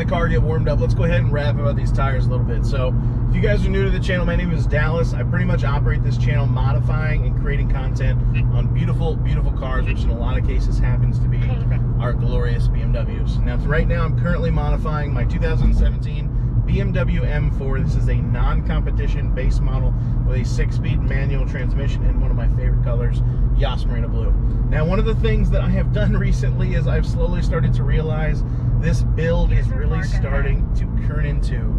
car get warmed up, let's go ahead and rap about these tires a little bit. So if you guys are new to the channel, my name is Dallas. I pretty much operate this channel modifying and creating content on beautiful, beautiful cars, which in a lot of cases happens to be our glorious BMWs. Now, right now I'm currently modifying my 2017 BMW M4. This is a non-competition base model with a 6-speed manual transmission in one of my favorite colors, Yas Marina Blue. Now, one of the things that I have done recently is I've slowly started to realize this build is really starting to turn into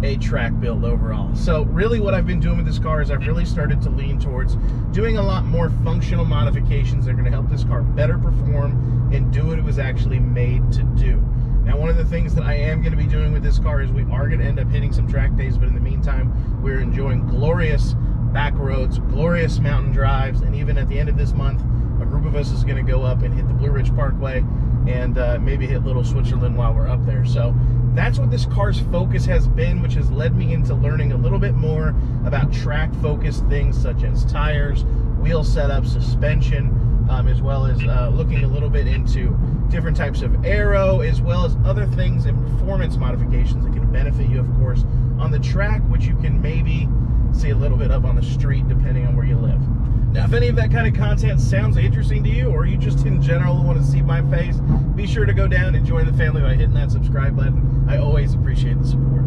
a track build overall. So really what I've been doing with this car is I've really started to lean towards doing a lot more functional modifications that are going to help this car better perform and do what it was actually made to do. Now, one of the things that I am going to be doing with this car is we are going to end up hitting some track days, but in the meantime, we're enjoying glorious back roads, glorious mountain drives, and even at the end of this month, a group of us is going to go up and hit the Blue Ridge Parkway and maybe hit Little Switzerland while we're up there. So that's what this car's focus has been, which has led me into learning a little bit more about track-focused things such as tires, wheel setup, suspension, as well as looking a little bit into different types of aero, as well as other things and performance modifications that can benefit you, of course, on the track, which you can maybe see a little bit of on the street, depending on where you live. Now, if any of that kind of content sounds interesting to you, or you just in general want to see my face, be sure to go down and join the family by hitting that subscribe button. I always appreciate the support.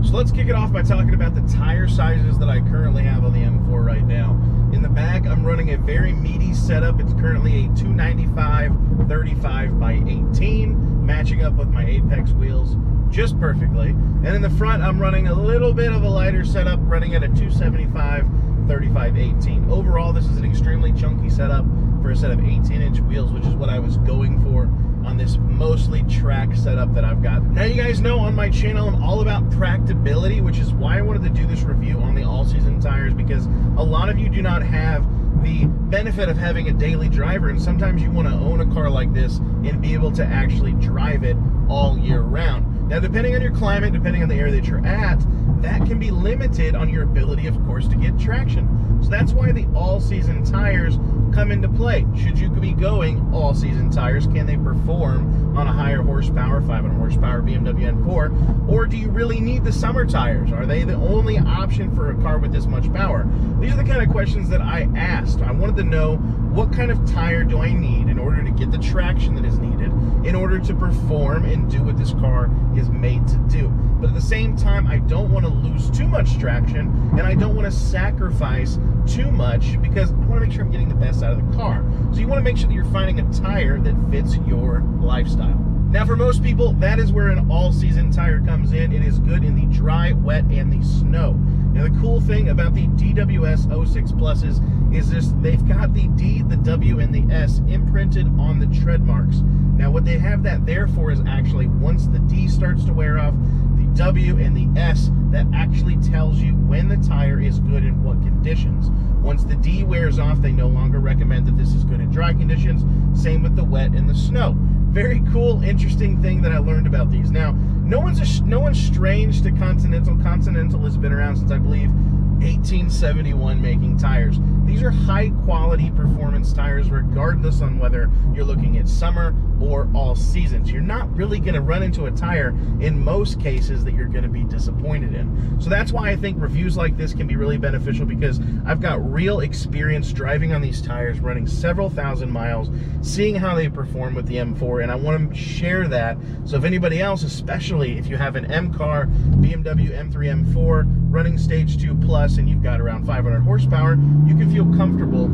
So let's kick it off by talking about the tire sizes that I currently have on the M4 right now. In the back, I'm running a very meaty setup. It's currently a 295/35 by 18, matching up with my Apex wheels just perfectly. And in the front, I'm running a little bit of a lighter setup, running at a 275/35/18. Overall, this is an extremely chunky setup for a set of 18-inch wheels, which is what I was going for on this mostly track setup that I've got. Now, you guys know on my channel I'm all about practicability, which is why I wanted to do this review on the all-season tires, because a lot of you do not have the benefit of having a daily driver, and sometimes you want to own a car like this and be able to actually drive it all year round. Now, depending on your climate, depending on the area that you're at, that can be limited on your ability, of course, to get traction. So that's why the all-season tires come into play. Should you be going all-season tires, can they perform on a higher horsepower, 500 horsepower BMW M4, or do you really need the summer tires? Are they the only option for a car with this much power? These are the kind of questions that I asked. I wanted to know, what kind of tire do I need in order to get the traction that is needed in order to perform and do what this car is made to do? But at the same time, I don't want to lose too much traction, and I don't want to sacrifice too much, because I want to make sure I'm getting the best out of the car. So you want to make sure that you're finding a tire that fits your lifestyle. Now, for most people, that is where an all-season tire comes in. It is good in the dry, wet, and the snow. Now, the cool thing about the DWS 06 Pluses is this: they've got the D, the W, and the S imprinted on the tread marks. Now, what they have that there for is actually, once the D starts to wear off, the W and the S, that actually tells you when the tire is good in what conditions. Once the D wears off, they no longer recommend that this is good in dry conditions. Same with the wet and the snow. Very cool, interesting thing that I learned about these. Now, no one's strange to Continental. Continental has been around since, I believe, 1871 making tires. These are high quality performance tires regardless on whether you're looking at summer or all seasons. You're not really going to run into a tire in most cases that you're going to be disappointed in. So that's why I think reviews like this can be really beneficial, because I've got real experience driving on these tires, running several thousand miles, seeing how they perform with the M4, and I want to share that. So if anybody else, especially if you have an M car, BMW M3 M4, running stage 2 plus, and you've got around 500 horsepower, you can feel comfortable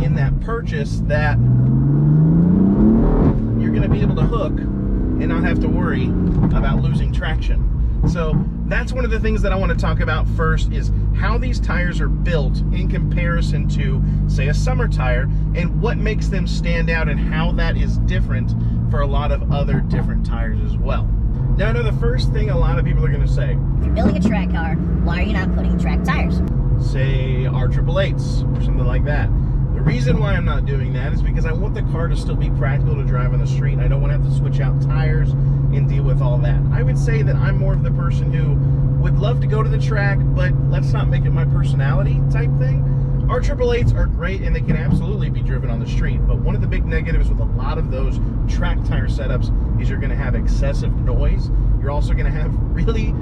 in that purchase that you're going to be able to hook and not have to worry about losing traction. So that's one of the things that I want to talk about first, is how these tires are built in comparison to, say, a summer tire, and what makes them stand out and how that is different for a lot of other different tires as well. Now, I know the first thing a lot of people are going to say, if you're building a track car, why are you not putting track tires? Say R888s or something like that. The reason why I'm not doing that is because I want the car to still be practical to drive on the street. I don't want to have to switch out tires and deal with all that. I would say that I'm more of the person who would love to go to the track, but let's not make it my personality type thing. Our 888s are great and they can absolutely be driven on the street, but one of the big negatives with a lot of those track tire setups is you're going to have excessive noise. You're also going to have really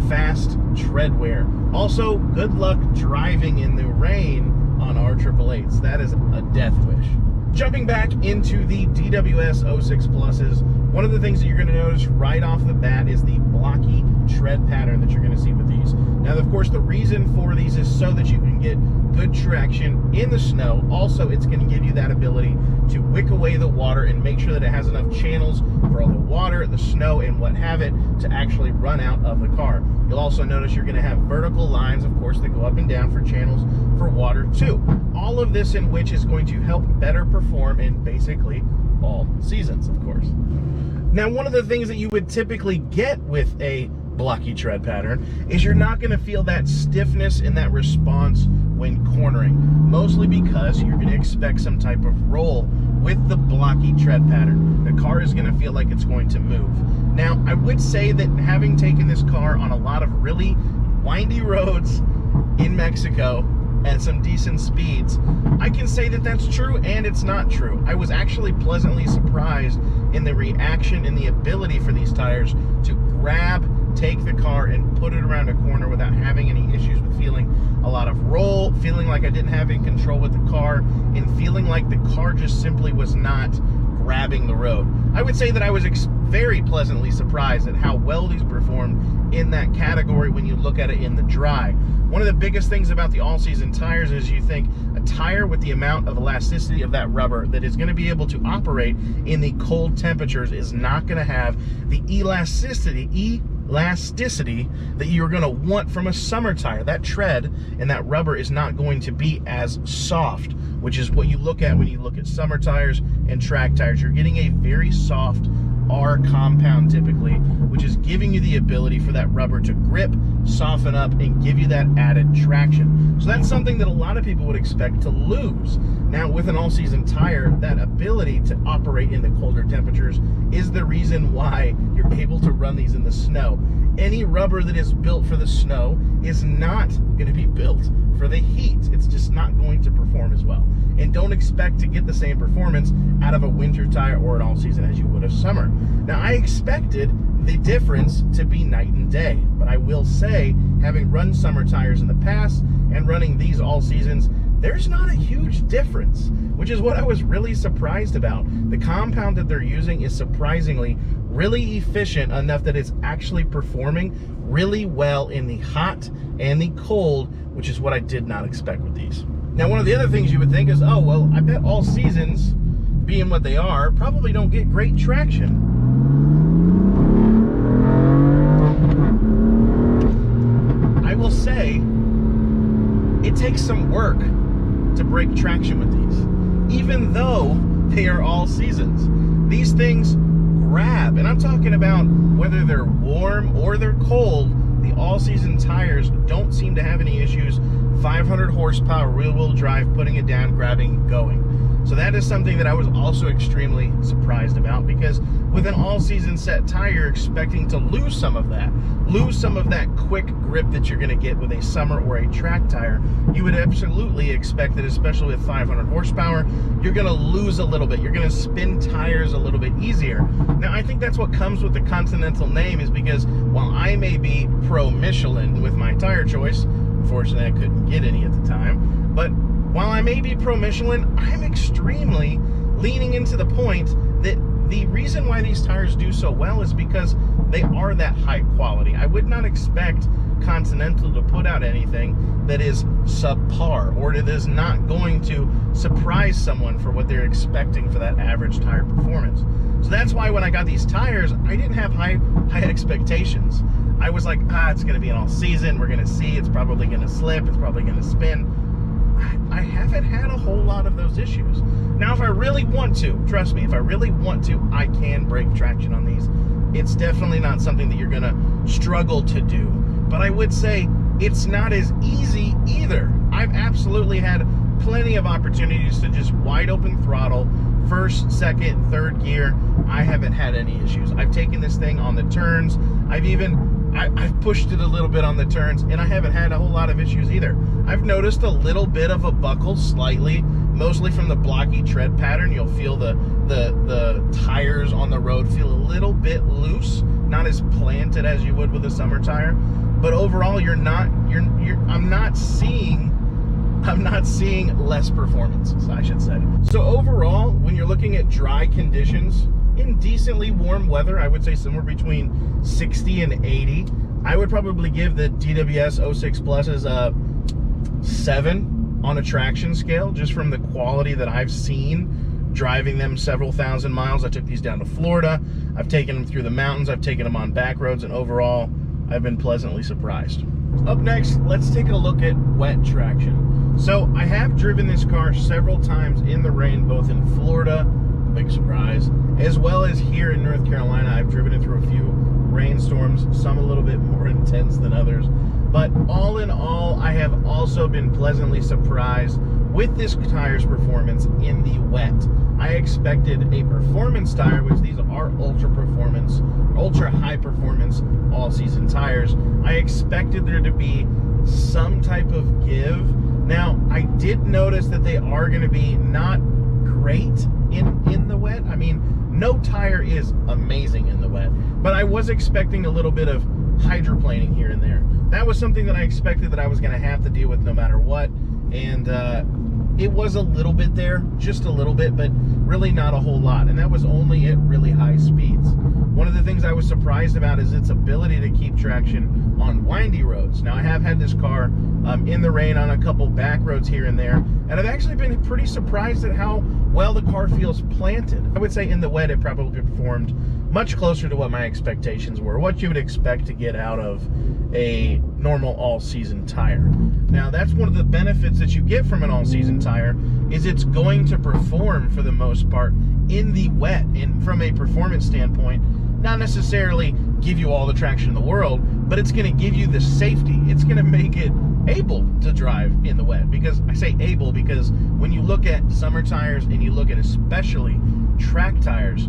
fast tread wear. Also, good luck driving in the rain on our 888s. That is a death wish. Jumping back into the DWS 06 Pluses, one of the things that you're going to notice right off the bat is the blocky tread pattern that you're going to see with these. Now, of course, the reason for these is so that you can get good traction in the snow. Also, it's going to give you that ability to wick away the water and make sure that it has enough channels for all the water, the snow, and what have it to actually run out of the car. You'll also notice you're going to have vertical lines, of course, that go up and down for channels for water too. All of this in which is going to help better perform in basically all seasons, of course. Now, one of the things that you would typically get with a blocky tread pattern is you're not going to feel that stiffness and that response when cornering, mostly because you're going to expect some type of roll with the blocky tread pattern. The car is going to feel like it's going to move. Now, I would say that having taken this car on a lot of really windy roads in Mexico at some decent speeds, I can say that that's true and it's not true. I was actually pleasantly surprised in the reaction and the ability for these tires to grab, take the car and put it around a corner without having any issues with feeling a lot of roll, feeling like I didn't have any control with the car, and feeling like the car just simply was not grabbing the road. I would say that I was very pleasantly surprised at how well these performed in that category when you look at it in the dry. One of the biggest things about the all-season tires is you think a tire with the amount of elasticity of that rubber that is going to be able to operate in the cold temperatures is not going to have the elasticity that you're going to want from a summer tire. That tread and that rubber is not going to be as soft, which is what you look at when you look at summer tires and track tires. You're getting a very soft R compound typically, which is giving you the ability for that rubber to grip, soften up, and give you that added traction. So that's something that a lot of people would expect to lose. Now, with an all-season tire, that ability to operate in the colder temperatures is the reason why you're able to run these in the snow. Any rubber that is built for the snow is not going to be built for the heat. It's just not going to perform as well. And don't expect to get the same performance out of a winter tire or an all-season as you would a summer. Now, I expected the difference to be night and day, but I will say, having run summer tires in the past and running these all seasons, there's not a huge difference, which is what I was really surprised about. The compound that they're using is surprisingly really efficient enough that it's actually performing really well in the hot and the cold, which is what I did not expect with these. Now, one of the other things you would think is, oh, well, I bet all seasons, being what they are, probably don't get great traction. I will say, it takes some work to break traction with these, even though they are all seasons. These things grab, and I'm talking about whether they're warm or they're cold, the all-season tires don't seem to have any issues. 500 horsepower rear-wheel drive, putting it down, grabbing, going. So that is something that I was also extremely surprised about, because with an all-season set tire, you're expecting to lose some of that quick grip that you're going to get with a summer or a track tire. You would absolutely expect that, especially with 500 horsepower, you're going to lose a little bit. You're going to spin tires a little bit easier. Now, I think that's what comes with the Continental name, is because while I may be pro Michelin with my tire choice, unfortunately I couldn't get any at the time, but while I may be pro Michelin, I'm extremely leaning into the point that the reason why these tires do so well is because they are that high quality. I would not expect Continental to put out anything that is subpar or that is not going to surprise someone for what they're expecting for that average tire performance. So that's why when I got these tires, I didn't have high expectations. I was like, it's going to be an all season. We're going to see. It's probably going to slip. It's probably going to spin. I haven't had a whole lot of those issues. Now, if I really want to, trust me, if I really want to, I can break traction on these. It's definitely not something that you're going to struggle to do. But I would say it's not as easy either. I've absolutely had plenty of opportunities to just wide open throttle, first, second, third gear. I haven't had any issues. I've taken this thing on the turns. I've I've pushed it a little bit on the turns, and I haven't had a whole lot of issues either. I've noticed a little bit of a buckle slightly, mostly from the blocky tread pattern. You'll feel the tires on the road feel a little bit loose, not as planted as you would with a summer tire. But overall, I'm not seeing less performance, I should say. So overall, when you're looking at dry conditions, in decently warm weather, I would say somewhere between 60 and 80, I would probably give the DWS 06 Pluses a 7 on a traction scale, just from the quality that I've seen driving them several thousand miles. I took these down to Florida. I've taken them through the mountains. I've taken them on back roads, and overall, I've been pleasantly surprised. Up next, let's take a look at wet traction. So I have driven this car several times in the rain, both in Florida, big surprise, as well as here in North Carolina. I've driven it through a few rainstorms, some a little bit more intense than others. But all in all, I have also been pleasantly surprised with this tire's performance in the wet. I expected a performance tire, which these are ultra high performance all season tires. I expected there to be some type of give. Now, I did notice that they are going to be not great in the wet. I mean, no tire is amazing in the wet, but I was expecting a little bit of hydroplaning here and there. That was something that I expected that I was going to have to deal with no matter what, and it was a little bit there, just a little bit, but really not a whole lot, and that was only at really high speeds. One of the things I was surprised about is its ability to keep traction on windy roads. Now, I have had this car in the rain on a couple back roads here and there, and I've actually been pretty surprised at how well the car feels planted. I would say in the wet it probably performed much closer to what my expectations were, what you would expect to get out of a normal all-season tire. Now, that's one of the benefits that you get from an all-season tire, is it's going to perform for the most part in the wet, and from a performance standpoint, not necessarily give you all the traction in the world, but it's going to give you the safety. It's going to make it able to drive in the wet. Because I say able because when you look at summer tires and you look at especially track tires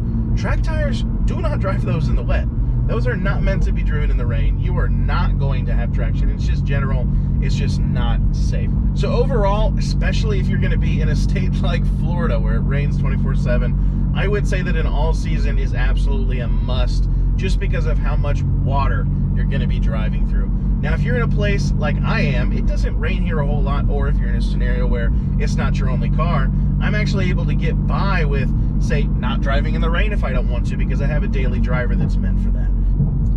do not drive those in the wet. Those are not meant to be driven in the rain. You are not going to have traction. It's just general. It's just not safe. So overall, especially if you're going to be in a state like Florida where it rains 24/7, I would say that an all season is absolutely a must, just because of how much water you're going to be driving through. Now, if you're in a place like I am, it doesn't rain here a whole lot, or if you're in a scenario where it's not your only car, I'm actually able to get by with, say, not driving in the rain if I don't want to, because I have a daily driver that's meant for that.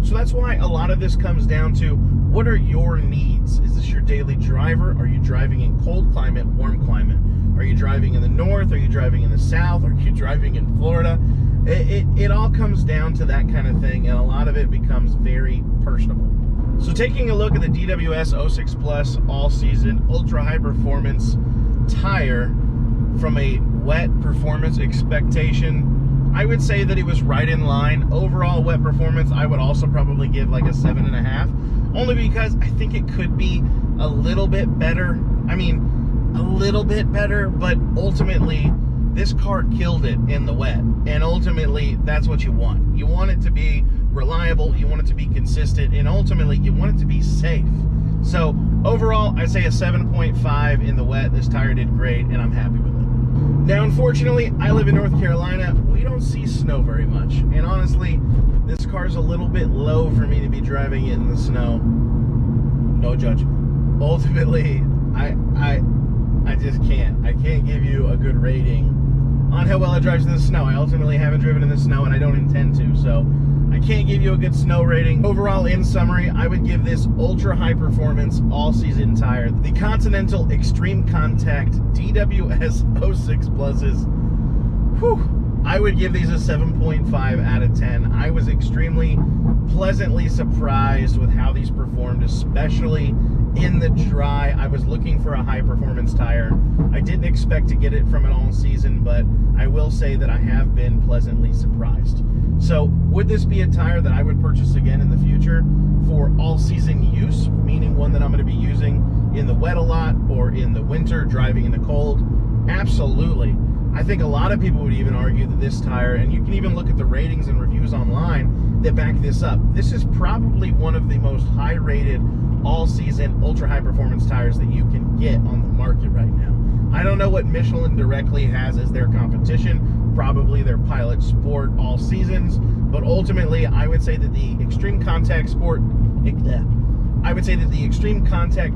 So that's why a lot of this comes down to, what are your needs? Is this your daily driver? Are you driving in cold climate, warm climate? Are you driving in the north? Are you driving in the south? Are you driving in Florida? It all comes down to that kind of thing, and a lot of it becomes very personable. So taking a look at the DWS 06 Plus all-season ultra high performance tire from a wet performance expectation, I would say that it was right in line. Overall wet performance, I would also probably give like a 7.5, only because I think it could be a little bit better. I mean, a little bit better, but ultimately this car killed it in the wet, and ultimately that's what you want. You want it to be reliable, you want it to be consistent, and ultimately you want it to be safe. So overall, I'd say a 7.5 in the wet. This tire did great, and I'm happy with it. Now, unfortunately, I live in North Carolina. We don't see snow very much, and honestly, this car's a little bit low for me to be driving it in the snow. No judgment. Ultimately, I just can't. I can't give you a good rating on how well it drives in the snow. I ultimately haven't driven in the snow, and I don't intend to, so I can't give you a good snow rating. Overall, in summary, I would give this ultra high performance all season tire, the Continental Extreme Contact DWS 06 Pluses, I would give these a 7.5 out of 10. I was extremely pleasantly surprised with how these performed, especially in the dry. I was looking for a high performance tire. I didn't expect to get it from an all season, but I will say that I have been pleasantly surprised. So would this be a tire that I would purchase again in the future for all season use, meaning one that I'm going to be using in the wet a lot or in the winter driving in the cold? Absolutely. I think a lot of people would even argue that this tire, and you can even look at the ratings and reviews online that back this up, this is probably one of the most high-rated all-season ultra-high-performance tires that you can get on the market right now. I don't know what Michelin directly has as their competition, probably their Pilot Sport all seasons, but ultimately I would say that the Extreme Contact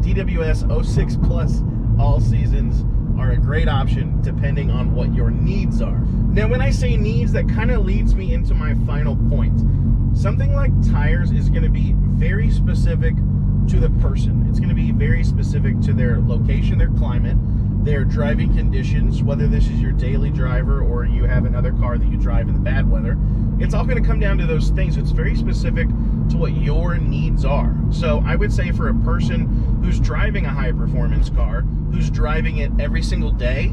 DWS 06 Plus all seasons are a great option depending on what your needs are. Now, when I say needs, that kind of leads me into my final point. Something like tires is going to be very specific to the person. It's going to be very specific to their location, their climate, their driving conditions, whether this is your daily driver or you have another car that you drive in the bad weather. It's all going to come down to those things. It's very specific to what your needs are. So I would say for a person who's driving a high performance car, who's driving it every single day,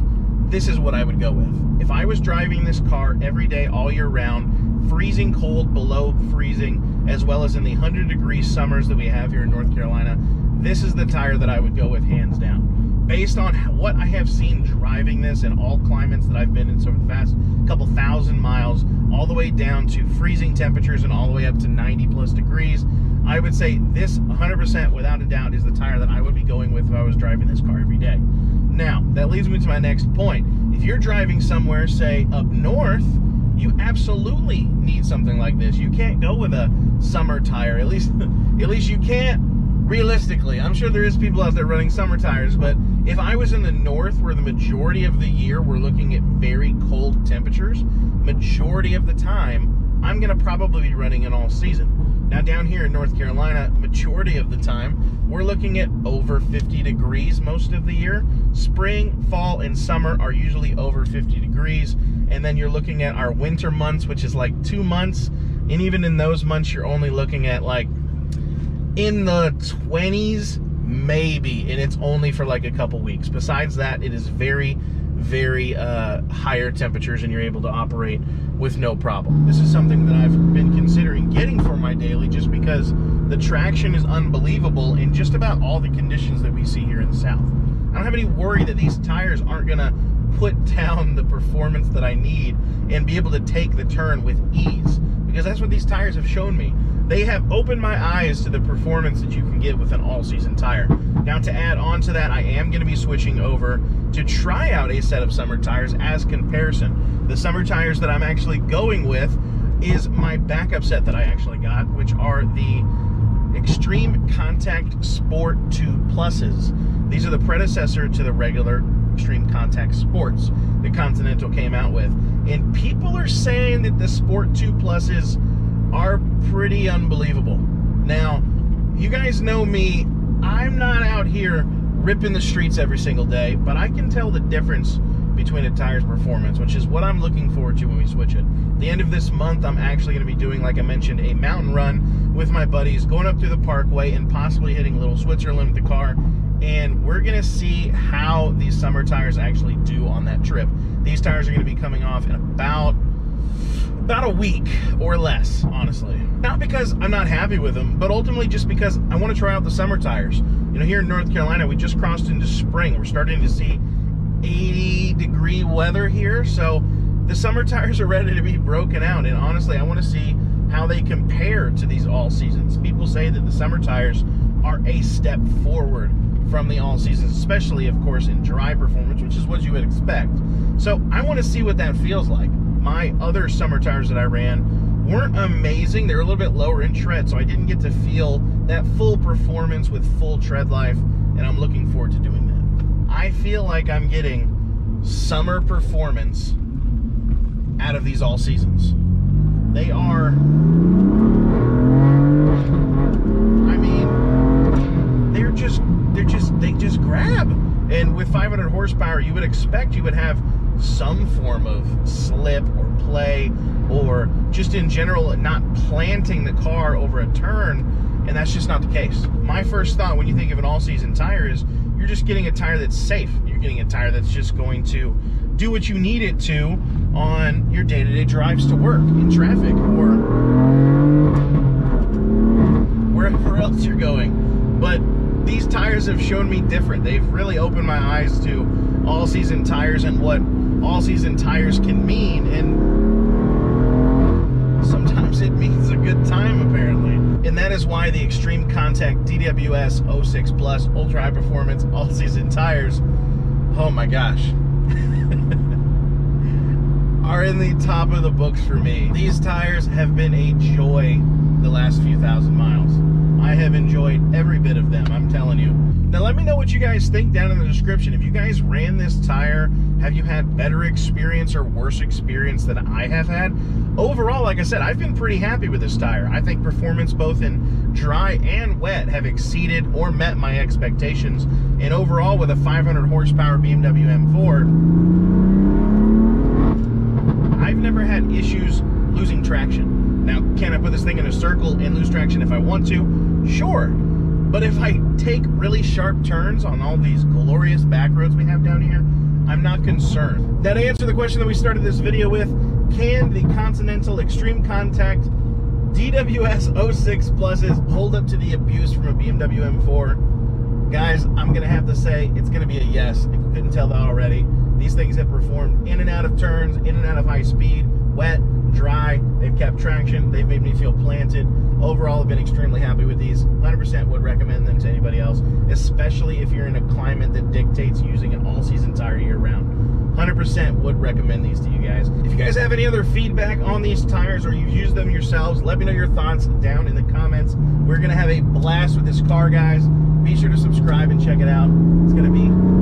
this is what I would go with. If I was driving this car every day, all year round, freezing cold, below freezing, as well as in the 100-degree summers that we have here in North Carolina, this is the tire that I would go with hands down. Based on what I have seen driving this in all climates that I've been in over the past couple thousand miles, all the way down to freezing temperatures and all the way up to 90+ degrees, I would say this 100% without a doubt is the tire that I would be going with if I was driving this car every day. Now, that leads me to my next point. If you're driving somewhere, say up north, you absolutely need something like this. You can't go with a summer tire, at least you can't realistically. I'm sure there is people out there running summer tires, but if I was in the north where the majority of the year we're looking at very cold temperatures, majority of the time, I'm gonna probably be running an all season. Now down here in North Carolina, majority of the time, we're looking at over 50 degrees most of the year. Spring, fall, and summer are usually over 50 degrees. And then you're looking at our winter months, which is like 2 months. And even in those months, you're only looking at like in the 20s, maybe, and it's only for like a couple weeks. Besides that, it is very, very higher temperatures, and you're able to operate with no problem. This is something that I've been considering getting for my daily just because the traction is unbelievable in just about all the conditions that we see here in the South. I don't have any worry that these tires aren't gonna put down the performance that I need and be able to take the turn with ease, because that's what these tires have shown me. They have opened my eyes to the performance that you can get with an all-season tire. Now, to add on to that, I am going to be switching over to try out a set of summer tires as comparison. The summer tires that I'm actually going with is my backup set that I actually got, which are the Extreme Contact Sport 2 Pluses. These are the predecessor to the regular Extreme Contact Sports that Continental came out with. And people are saying that the Sport 2 Pluses are pretty unbelievable. Now, you guys know me, I'm not out here ripping the streets every single day, but I can tell the difference between a tire's performance, which is what I'm looking forward to when we switch it. At the end of this month, I'm actually going to be doing, like I mentioned, a mountain run with my buddies, going up through the parkway and possibly hitting Little Switzerland with the car, and we're going to see how these summer tires actually do on that trip. These tires are going to be coming off in about a week or less, honestly. Not because I'm not happy with them, but ultimately just because I want to try out the summer tires. You know, here in North Carolina, we just crossed into spring. We're starting to see 80-degree weather here, so the summer tires are ready to be broken out, and honestly, I want to see how they compare to these all seasons. People say that the summer tires are a step forward from the all seasons, especially, of course, in dry performance, which is what you would expect. So I want to see what that feels like. My other summer tires that I ran weren't amazing. They're a little bit lower in tread, so I didn't get to feel that full performance with full tread life, and I'm looking forward to doing that. I feel like I'm getting summer performance out of these all seasons. They are, I mean, they just grab. And with 500 horsepower, you would expect you would have some form of slip or play, or just in general not planting the car over a turn, and that's just not the case. My first thought when you think of an all-season tire is you're just getting a tire that's safe. You're getting a tire that's just going to do what you need it to on your day-to-day drives to work, in traffic, or wherever else you're going. But these tires have shown me different. They've really opened my eyes to all-season tires and what all-season tires can mean, and sometimes it means a good time, apparently. And that is why the Extreme Contact DWS 06 Plus Ultra High Performance all-season tires, oh my gosh, are in the top of the books for me. These tires have been a joy the last few thousand miles. I have enjoyed every bit of them, I'm telling you. Now let me know what you guys think down in the description. If you guys ran this tire, have you had better experience or worse experience than I have had? Overall, like I said, I've been pretty happy with this tire. I think performance both in dry and wet have exceeded or met my expectations. And overall, with a 500 horsepower BMW M4, I've never had issues losing traction. Now, can I put this thing in a circle and lose traction if I want to? Sure. But if I take really sharp turns on all these glorious back roads we have down here, I'm not concerned. Now, to answer the question that we started this video with, can the Continental Extreme Contact DWS 06 Pluses hold up to the abuse from a BMW M4? Guys, I'm going to have to say it's going to be a yes, if you couldn't tell that already. These things have performed in and out of turns, in and out of high speed, wet, dry. They've kept traction. They've made me feel planted. Overall, I've been extremely happy with these. 100% would recommend them to anybody else, especially if you're in a climate that dictates using an all-season tire year-round. 100% would recommend these to you guys. If you guys have any other feedback on these tires or you've used them yourselves, let me know your thoughts down in the comments. We're going to have a blast with this car, guys. Be sure to subscribe and check it out. It's going to be